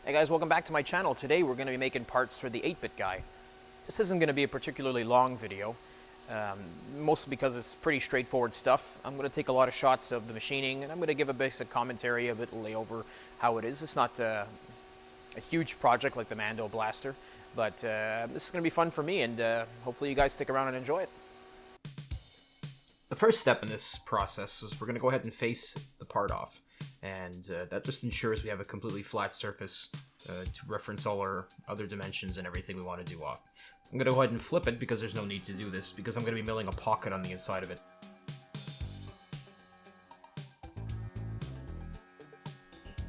Hey guys, welcome back to my channel. Today we're going to be making parts for the 8-bit guy. This isn't going to be a particularly long video, mostly because it's pretty straightforward stuff. I'm going to take a lot of shots of the machining, and I'm going to give a basic commentary, a bit lay over how it is. It's not a huge project like the Mando Blaster, but this is going to be fun for me, and hopefully you guys stick around and enjoy it. The first step in this process is we're going to go ahead and face the part off. And that just ensures we have a completely flat surface to reference all our other dimensions and everything we want to do off. I'm going to go ahead and flip it because there's no need to do this, because I'm going to be milling a pocket on the inside of it.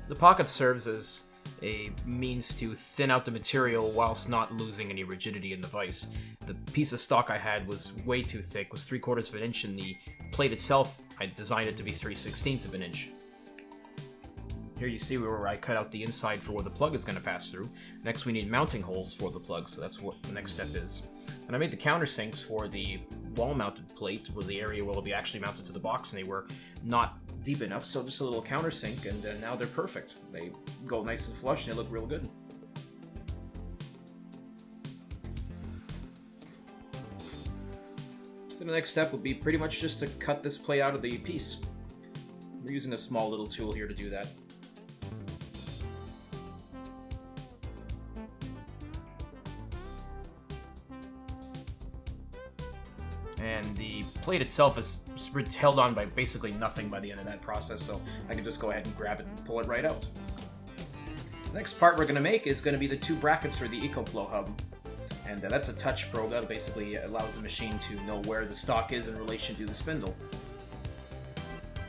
The pocket serves as a means to thin out the material whilst not losing any rigidity in the vise. The piece of stock I had was way too thick, was 3/4 of an inch, and the plate itself, I designed it to be 3/16 of an inch. Here you see where I cut out the inside for where the plug is going to pass through. Next we need mounting holes for the plug, so that's what the next step is. And I made the countersinks for the wall-mounted plate, where the area will be actually mounted to the box, and they were not deep enough, so just a little countersink, and now they're perfect. They go nice and flush, and they look real good. So the next step would be pretty much just to cut this plate out of the piece. We're using a small little tool here to do that. And the plate itself is held on by basically nothing by the end of that process, so I can just go ahead and grab it and pull it right out. The next part we're going to make is going to be the 2 brackets for the EcoFlow hub. And that's a touch probe that basically allows the machine to know where the stock is in relation to the spindle.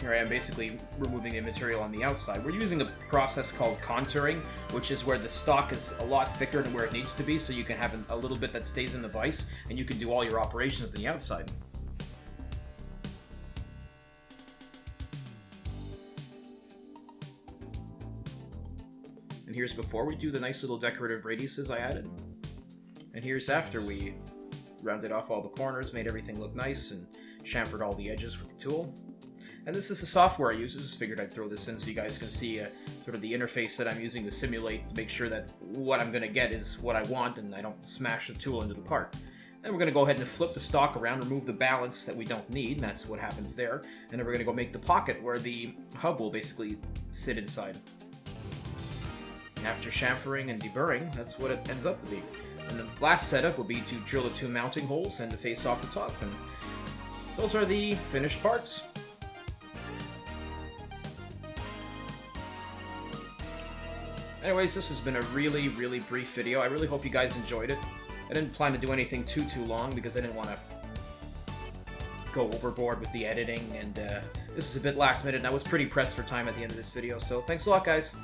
Here I am basically removing the material on the outside. We're using a process called contouring, which is where the stock is a lot thicker than where it needs to be, so you can have a little bit that stays in the vise, and you can do all your operations on the outside. And here's before we do the nice little decorative radiuses I added. And here's after we rounded off all the corners, made everything look nice, and chamfered all the edges with the tool. And this is the software I use. I just figured I'd throw this in so you guys can see sort of the interface that I'm using to simulate, to make sure that what I'm going to get is what I want and I don't smash the tool into the part. Then we're going to go ahead and flip the stock around, remove the balance that we don't need, and that's what happens there. And then we're going to go make the pocket where the hub will basically sit inside. And after chamfering and deburring, that's what it ends up to be. And the last setup will be to drill the 2 mounting holes and to face off the top. And those are the finished parts. Anyways, this has been a really, really brief video. I really hope you guys enjoyed it. I didn't plan to do anything too long because I didn't want to go overboard with the editing, and this is a bit last minute, and I was pretty pressed for time at the end of this video, so thanks a lot, guys.